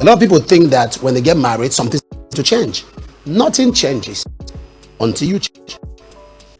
A lot of people think that when they get married, something's to change. Nothing changes until you change.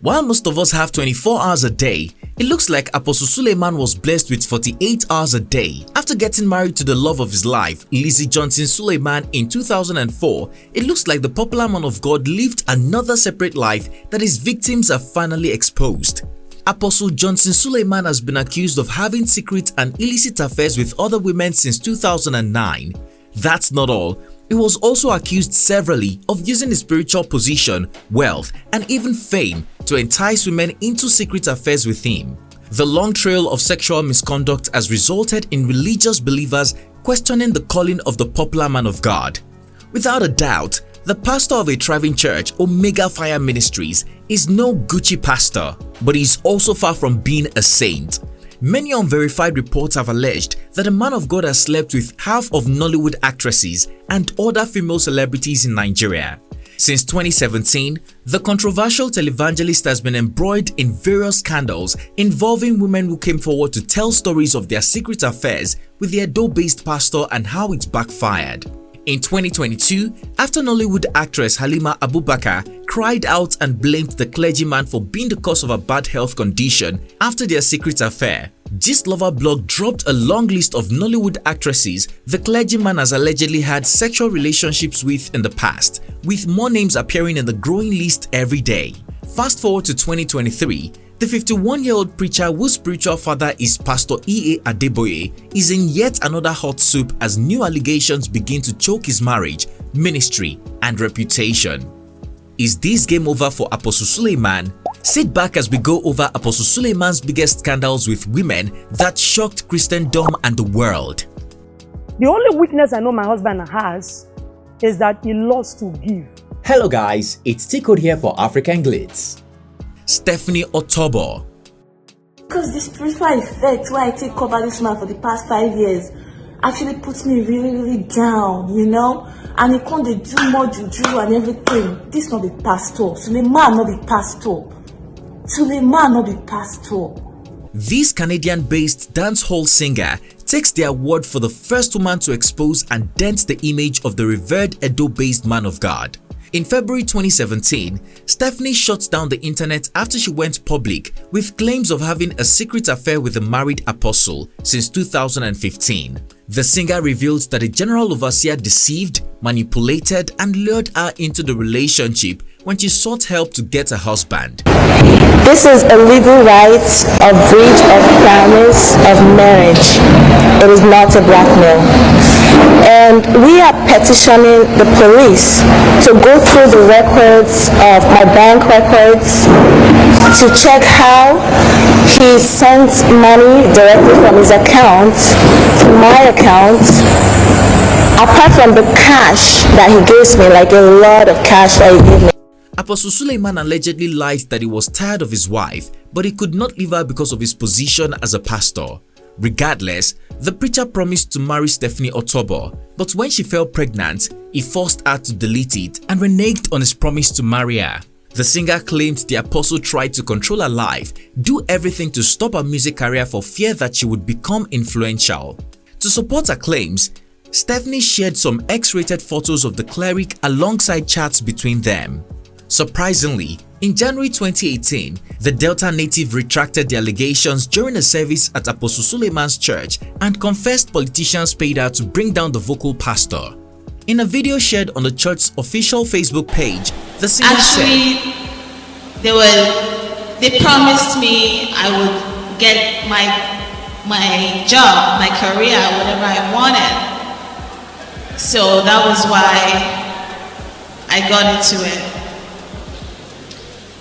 While most of us have 24 hours a day, it looks like Apostle Suleman was blessed with 48 hours a day. After getting married to the love of his life, Lizzy Johnson Sulman, in 2004, it looks like the popular man of God lived another separate life that his victims are finally exposed. Apostle Johnson Sulman has been accused of having secret and illicit affairs with other women since 2009. That's not all. He was also accused severally of using his spiritual position, wealth, and even fame to entice women into secret affairs with him. The long trail of sexual misconduct has resulted in religious believers questioning the calling of the popular man of God. Without a doubt, the pastor of a thriving church, Omega Fire Ministries, is no Gucci pastor, but he is also far from being a saint. Many unverified reports have alleged that the man of God has slept with half of Nollywood actresses and other female celebrities in Nigeria. Since 2017, the controversial televangelist has been embroiled in various scandals involving women who came forward to tell stories of their secret affairs with the Edo-based pastor and how it backfired. In 2022, after Nollywood actress Halima Abubakar cried out and blamed the clergyman for being the cause of a bad health condition after their secret affair, Gist Lover blog dropped a long list of Nollywood actresses the clergyman has allegedly had sexual relationships with in the past, with more names appearing in the growing list every day. Fast forward to 2023, the 51-year-old preacher whose spiritual father is Pastor E.A. Adeboye is in yet another hot soup as new allegations begin to choke his marriage, ministry, and reputation. Is this game over for Apostle Suleman? Sit back as we go over Apostle Suleman's biggest scandals with women that shocked Christendom and the world. The only weakness I know my husband has is that he loves to give. Hello guys, it's T-Code here for African Glitz. Stephanie Otobo. Because the spiritual effect where I take cover this man for the past 5 years actually puts me really down, you know? And he can't do more juju and everything. This not the pastor. Suleman not the pastor. Suleman not the pastor. This Canadian-based dancehall singer takes the award for the first woman to expose and dent the image of the revered Edo-based man of God. In February 2017, Stephanie shut down the internet after she went public with claims of having a secret affair with the married apostle since 2015. The singer revealed that a general overseer deceived, manipulated, and lured her into the relationship when she sought help to get a husband. This is a legal right of breach of promise of marriage. It is not a blackmail. And we are petitioning the police to go through the records of my bank records to check how he sent money directly from his account to my account, apart from the cash that he gives me, like a lot of cash that he gave me. Apostle Suleman allegedly lied that he was tired of his wife, but he could not leave her because of his position as a pastor. Regardless, the preacher promised to marry Stephanie Otobo, but when she fell pregnant, he forced her to delete it and reneged on his promise to marry her. The singer claimed the apostle tried to control her life, do everything to stop her music career for fear that she would become influential. To support her claims, Stephanie shared some X-rated photos of the cleric alongside chats between them. Surprisingly, in January 2018, the Delta native retracted the allegations during a service at Apostle Suleman's church and confessed politicians paid her to bring down the vocal pastor. In a video shared on the church's official Facebook page, the singer said, they promised me I would get my job, my career, whatever I wanted. So that was why I got into it.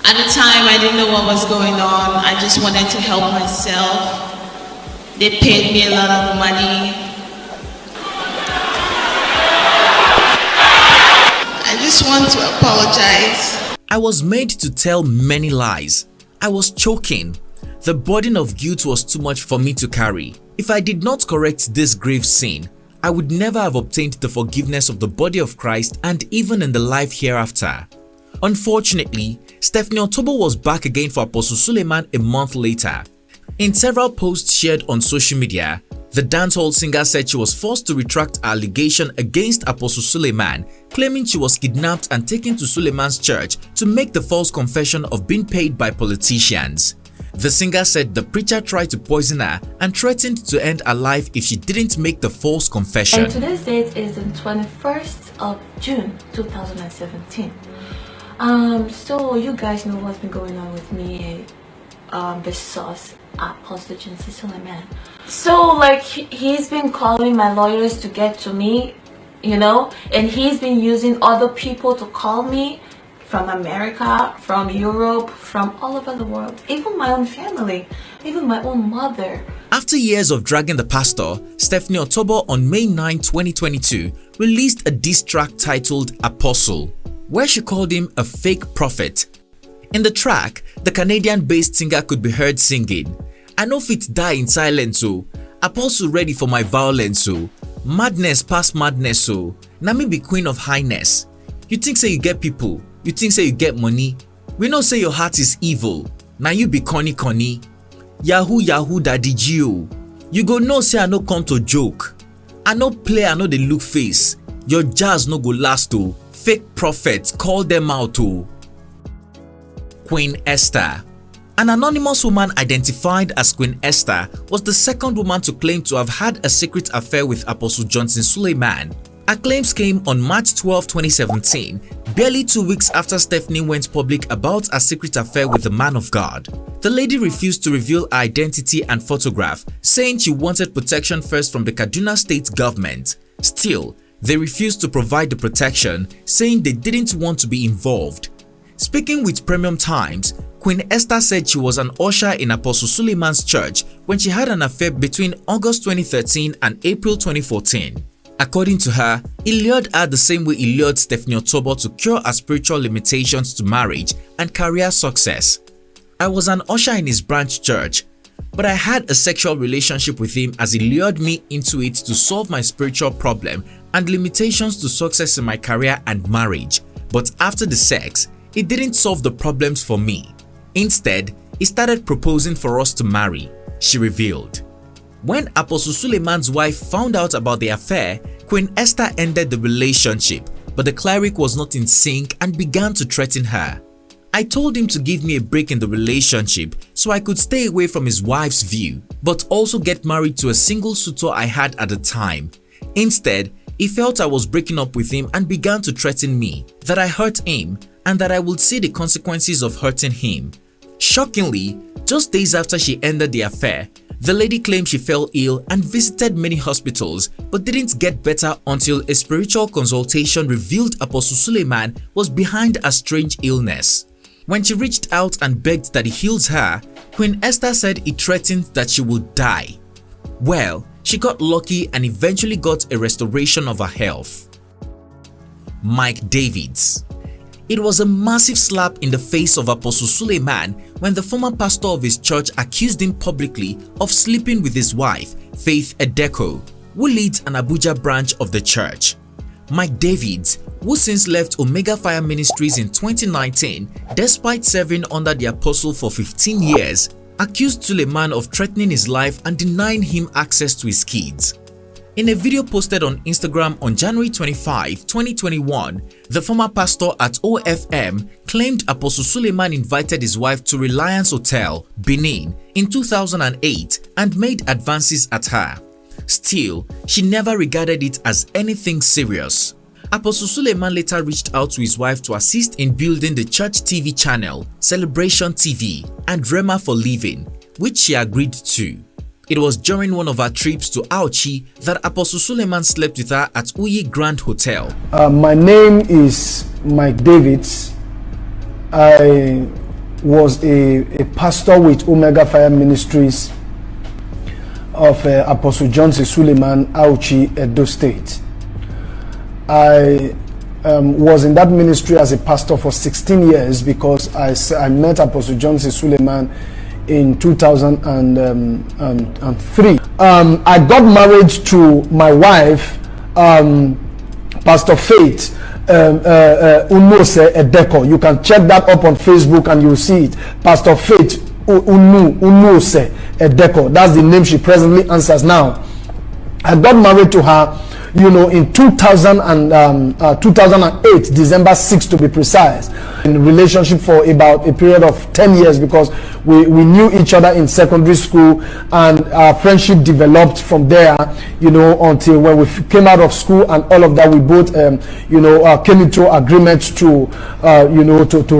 At the time, I didn't know what was going on. I just wanted to help myself. They paid me a lot of money. I just want to apologize. I was made to tell many lies. I was choking. The burden of guilt was too much for me to carry. If I did not correct this grave sin, I would never have obtained the forgiveness of the body of Christ and even in the life hereafter. Unfortunately, Stephanie Otobo was back again for Apostle Suleman a month later. In several posts shared on social media, The dancehall singer said she was forced to retract her allegation against Apostle Suleman, claiming she was kidnapped and taken to Suleman's church to make the false confession of being paid by politicians. The singer said the preacher tried to poison her and threatened to end her life if she didn't make the false confession. And today's date is the 21st of June 2017. So you guys know what's been going on with me, the source, Apostle Johnson Sulman. So like he's been calling my lawyers to get to me, you know, and he's been using other people to call me from America, from Europe, from all over the world, even my own family, even my own mother. After years of dragging the pastor, Stephanie Otobo on May 9, 2022 released a diss track titled Apostle, where she called him a fake prophet. In the track, the Canadian-based singer could be heard singing, "I no fit die in silence, so Apostle ready for my violence, so madness past madness, so na me be queen of highness. You think say you get people, you think say you get money, we know say your heart is evil, now you be conny conny. Yahoo yahoo daddy Gio, you go know say I no come to joke, I no play, I no dey look face, your jazz no go last oh, fake prophets call them out oh." Queen Esther. An anonymous woman identified as Queen Esther was the second woman to claim to have had a secret affair with Apostle Johnson Sulman. Her claims came on March 12, 2017, barely 2 weeks after Stephanie went public about her secret affair with the man of God. The lady refused to reveal her identity and photograph, saying she wanted protection first from the Kaduna state government. Still, they refused to provide the protection, saying they didn't want to be involved. Speaking with Premium Times, Queen Esther said she was an usher in Apostle Suleman's church when she had an affair between August 2013 and April 2014. According to her, he lured her the same way he lured Stephanie Otobo to cure her spiritual limitations to marriage and career success. "I was an usher in his branch church, but I had a sexual relationship with him as he lured me into it to solve my spiritual problem and limitations to success in my career and marriage. But after the sex, it didn't solve the problems for me. Instead, he started proposing for us to marry," she revealed. When Apostle Suleman's wife found out about the affair, Queen Esther ended the relationship, but the cleric was not in sync and began to threaten her. "I told him to give me a break in the relationship so I could stay away from his wife's view, but also get married to a single suitor I had at the time. Instead, he felt I was breaking up with him and began to threaten me, that I hurt him, and that I would see the consequences of hurting him." Shockingly, just days after she ended the affair, the lady claimed she fell ill and visited many hospitals but didn't get better until a spiritual consultation revealed Apostle Suleman was behind a strange illness. When she reached out and begged that he heals her, Queen Esther said he threatened that she would die. Well, she got lucky and eventually got a restoration of her health. Mike Davids. It was a massive slap in the face of Apostle Suleman when the former pastor of his church accused him publicly of sleeping with his wife, Faith Edeko, who leads an Abuja branch of the church. Mike Davids, who since left Omega Fire Ministries in 2019 despite serving under the apostle for 15 years, accused Suleman of threatening his life and denying him access to his kids. In a video posted on Instagram on January 25, 2021, the former pastor at OFM claimed Apostle Suleman invited his wife to Reliance Hotel, Benin, in 2008 and made advances at her. Still, she never regarded it as anything serious. Apostle Suleman later reached out to his wife to assist in building the church TV channel, Celebration TV, and Rema for Living, which she agreed to. It was during one of her trips to Auchi that Apostle Suleman slept with her at Uyi Grand Hotel. My name is Mike Davids. I was a pastor with Omega Fire Ministries of Apostle Johnson Sulman, Auchi, Edo State. I was in that ministry as a pastor for 16 years because I met Apostle Johnson Sulman in 2003. I got married to my wife, Pastor Faith Unose Edeko. You can check that up on Facebook and you'll see it. Pastor Faith Unose Edeko. That's the name she presently answers now. I got married to her, in 2008, December 6 to be precise. In a relationship for about a period of 10 years because we knew each other in secondary school, and our friendship developed from there, until when we came out of school and all of that, we both, came into agreement to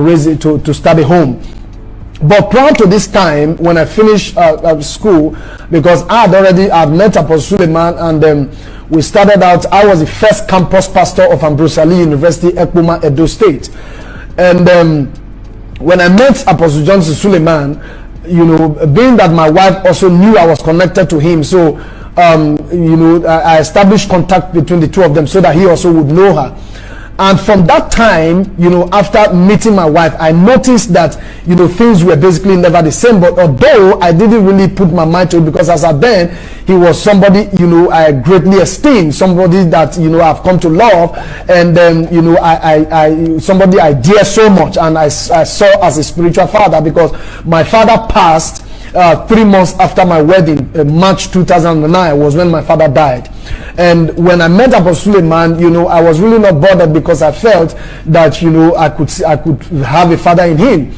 raise it, to start a home. But prior to this time, when I finished school, because I had met Apostle Suleman, and we started out. I was the first campus pastor of Ambrose Ali University, Ekpoma, Edo State. And when I met Apostle Johnson Sulman, being that my wife also knew I was connected to him, so I established contact between the two of them so that he also would know her. And from that time, after meeting my wife, I noticed that, things were basically never the same. But although I didn't really put my mind to it, because as at then, he was somebody, I greatly esteemed, somebody that, I've come to love. And then, somebody I dear so much, and I saw as a spiritual father, because my father passed 3 months after my wedding. March 2009 was when my father died. And when I met Apostle Suleman, I was really not bothered, because I felt that I could have a father in him.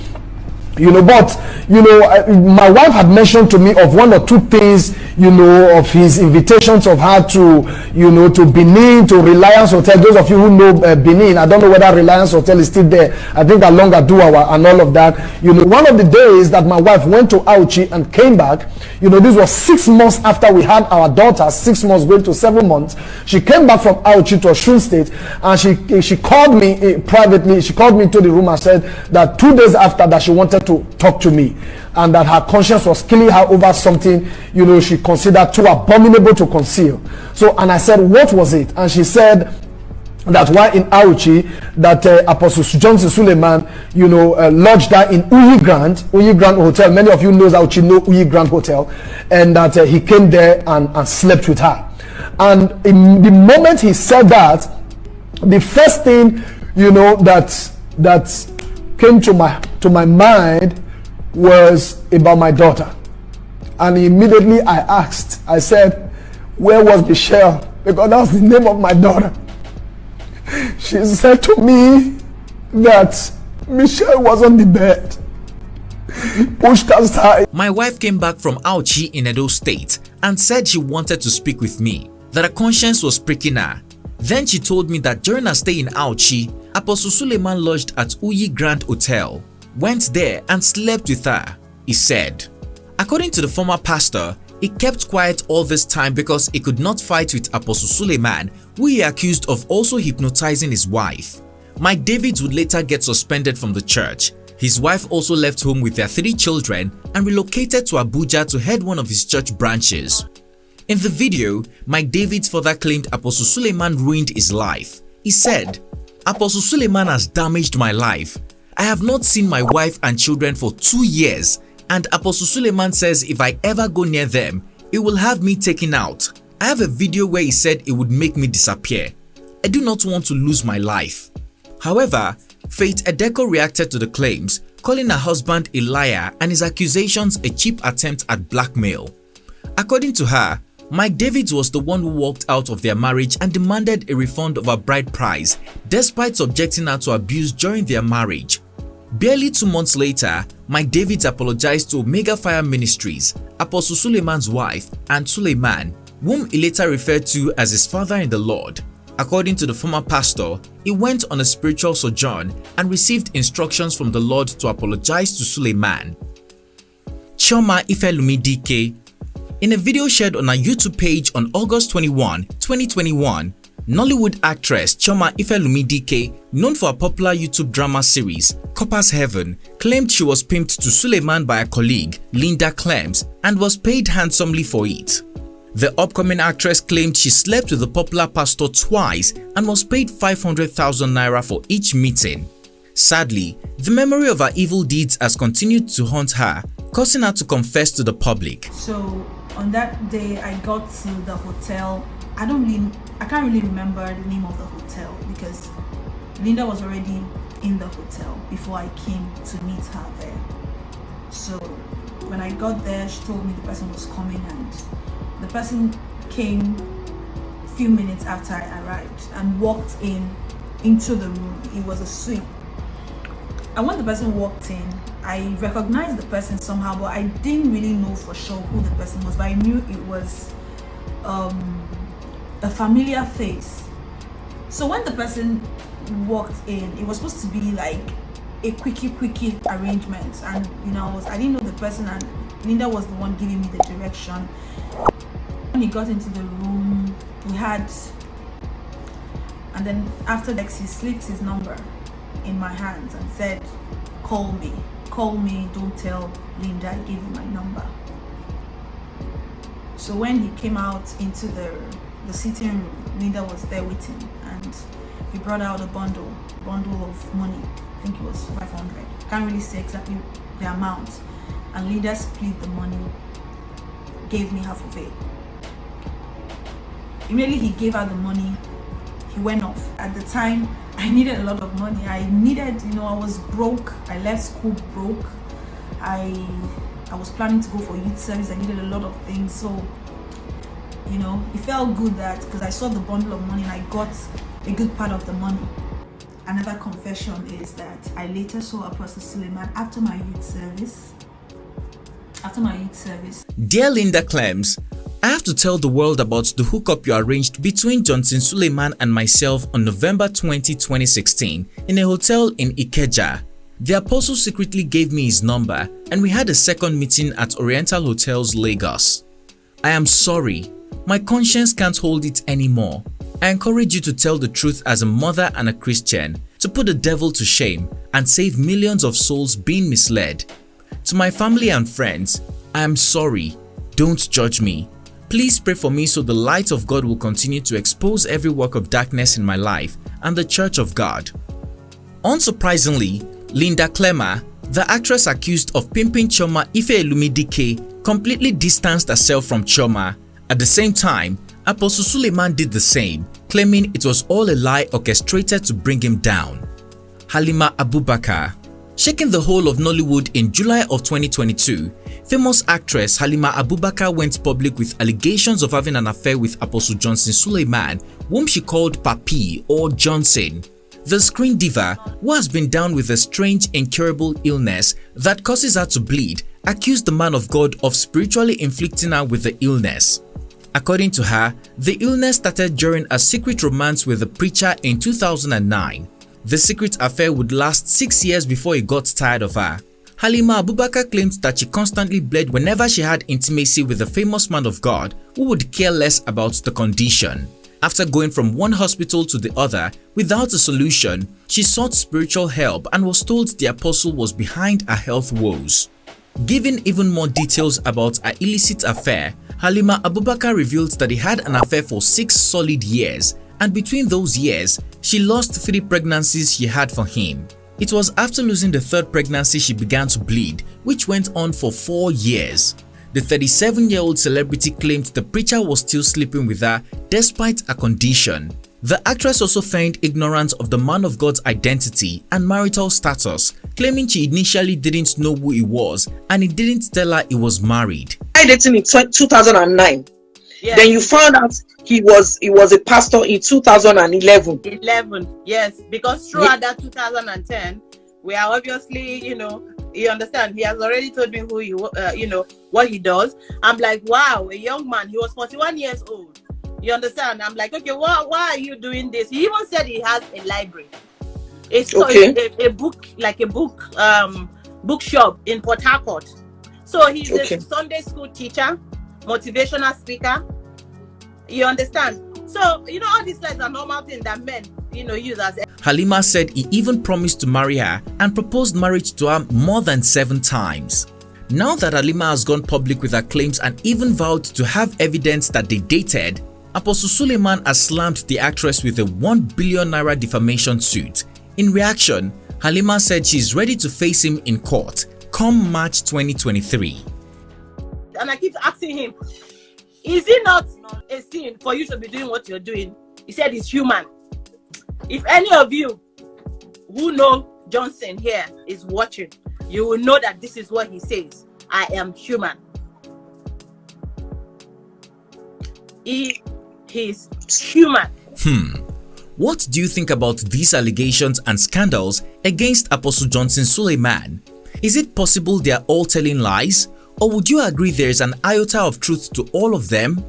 But my wife had mentioned to me of 1 or 2 things, of his invitations of her to, to Benin, to Reliance Hotel. Those of you who know Benin, I don't know whether Reliance Hotel is still there. I think along Aduawa and all of that. One of the days that my wife went to Auchi and came back, this was 6 months after we had our daughter, 6 months going to 7 months. She came back from Auchi to Osun State, and she called me privately. She called me into the room and said that 2 days after that, she wanted to talk to me, and that her conscience was killing her over something she considered too abominable to conceal. So, and I said, what was it? And she said that while in Auchi, that Apostle Johnson Sulman lodged her in Uyi Grand Hotel. Many of you know Auchi, know Uyi Grand Hotel, and that he came there and slept with her. And in the moment he said that, the first thing that came to my mind was about my daughter. And immediately I said, where was Michelle? Because that was the name of my daughter. She said to me that Michelle was on the bed, pushed aside. My wife came back from Auchi in Edo State and said she wanted to speak with me, that her conscience was pricking her. Then she told me that during her stay in Auchi, Apostle Suleman lodged at Uyi Grand Hotel, went there and slept with her, he said. According to the former pastor, he kept quiet all this time because he could not fight with Apostle Suleman, who he accused of also hypnotizing his wife. Mike Davids would later get suspended from the church. His wife also left home with their 3 children and relocated to Abuja to head one of his church branches. In the video, Mike Davids further claimed Apostle Suleman ruined his life. He said, Apostle Suleman has damaged my life. I have not seen my wife and children for 2 years, and Apostle Suleman says if I ever go near them, he will have me taken out. I have a video where he said it would make me disappear. I do not want to lose my life. However, Faith Edeko reacted to the claims, calling her husband a liar and his accusations a cheap attempt at blackmail. According to her, Mike Davids was the one who walked out of their marriage and demanded a refund of her bride price, despite subjecting her to abuse during their marriage. Barely 2 months later, Mike Davids apologized to Omega Fire Ministries, Apostle Suleman's wife, and Suleman, whom he later referred to as his father in the Lord. According to the former pastor, he went on a spiritual sojourn and received instructions from the Lord to apologize to Suleman. Chioma Ifelumidike. In a video shared on her YouTube page on August 21, 2021, Nollywood actress Chioma Ifelumidike, known for a popular YouTube drama series, Copper's Heaven, claimed she was pimped to Suleman by a colleague, Linda Clems, and was paid handsomely for it. The upcoming actress claimed she slept with the popular pastor twice and was paid 500,000 naira for each meeting. Sadly, the memory of her evil deeds has continued to haunt her, causing her to confess to the public. So on that day I got to the hotel. I can't really remember the name of the hotel because Linda was already in the hotel before I came to meet her there. So when I got there, she told me the person was coming, and the person came a few minutes after I arrived and walked into the room. It was a suite. And when the person walked in, I recognized the person somehow, but I didn't really know for sure who the person was, but I knew it was a familiar face. So when the person walked in, it was supposed to be like a quickie arrangement, and I didn't know the person, and Linda was the one giving me the direction. When he got into the room, and then after that, he slipped his number in my hands and said, call me, don't tell Linda I gave you my number. So when he came out into the sitting room, Linda was there waiting, and he brought out a bundle of money. I think it was 500. Can't really say exactly the amount. And Linda split the money, gave me half of it. Immediately he gave her the money, he went off. At the time, I needed a lot of money. I was broke. I left school broke. I was planning to go for youth service. I needed a lot of things. So, it felt good that because I saw the bundle of money and I got a good part of the money. Another confession is that I later saw Apostle Suleman after my youth service. Dear Linda claims, I have to tell the world about the hookup you arranged between Johnson Sulman and myself on November 20, 2016 in a hotel in Ikeja. The apostle secretly gave me his number and we had a second meeting at Oriental Hotels, Lagos. I am sorry. My conscience can't hold it anymore. I encourage you to tell the truth as a mother and a Christian, to put the devil to shame and save millions of souls being misled. To my family and friends, I am sorry. Don't judge me. Please pray for me so the light of God will continue to expose every work of darkness in my life and the Church of God. Unsurprisingly, Linda Clemmer, the actress accused of pimping Chioma Ifeolumidike, completely distanced herself from Chioma. At the same time, Apostle Suleman did the same, claiming it was all a lie orchestrated to bring him down. Halima Abubakar. Shaking the whole of Nollywood in July of 2022, famous actress Halima Abubakar went public with allegations of having an affair with Apostle Johnson Sulman, whom she called Papi or Johnson. The screen diva, who has been down with a strange incurable illness that causes her to bleed, accused the man of God of spiritually inflicting her with the illness. According to her, the illness started during a secret romance with the preacher in 2009. The secret affair would last 6 years before he got tired of her. Halima Abubakar claimed that she constantly bled whenever she had intimacy with the famous man of God who would care less about the condition. After going from one hospital to the other without a solution, she sought spiritual help and was told the apostle was behind her health woes. Giving even more details about her illicit affair, Halima Abubakar revealed that he had an affair for 6 solid years, and between those years, she lost 3 pregnancies she had for him. It was after losing the 3rd pregnancy she began to bleed, which went on for 4 years. The 37-year-old celebrity claimed the preacher was still sleeping with her despite her condition. The actress also feigned ignorance of the man of God's identity and marital status, claiming she initially didn't know who he was and he didn't tell her he was married. I dated him in 2009. Yes. Then you found out he was a pastor in 2011. Yes, because throughout that 2010, we are obviously, you understand, he has already told me who he, what he does. I'm like, wow, a young man. He was 41 years old. You understand? I'm like, okay, why are you doing this? He even said he has a library. It's a bookshop in Port Harcourt. So he's a Sunday school teacher, motivational speaker. You understand? So, all these things are normal things that men, use as. Halima said he even promised to marry her and proposed marriage to her more than 7 times. Now that Halima has gone public with her claims and even vowed to have evidence that they dated, Apostle Suleman has slammed the actress with a 1 billion naira defamation suit. In reaction, Halima said she is ready to face him in court come March 2023. And I keep asking him, is it not a sin for you to be doing what you're doing? He said it's human. If any of you who know Johnson here is watching, you will know that this is what he says. I am human. he is human. What do you think about these allegations and scandals against Apostle Johnson Sulman? Is it possible they are all telling lies? Or would you agree there is an iota of truth to all of them?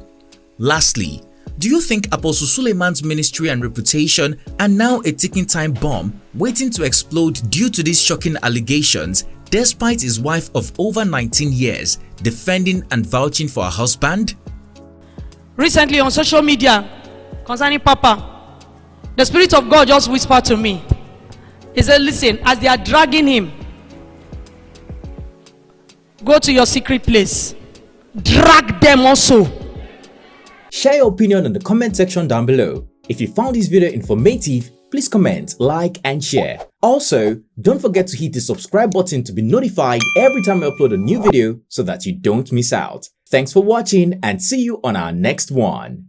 Lastly, do you think Apostle Suleman's ministry and reputation are now a ticking time bomb waiting to explode due to these shocking allegations despite his wife of over 19 years defending and vouching for her husband? Recently on social media concerning Papa, the Spirit of God just whispered to me. He said, listen, as they are dragging him, go to your secret place. Drag them also. Share your opinion in the comment section down below. If you found this video informative, please comment, like and share. Also, don't forget to hit the subscribe button to be notified every time I upload a new video so that you don't miss out. Thanks for watching and see you on our next one.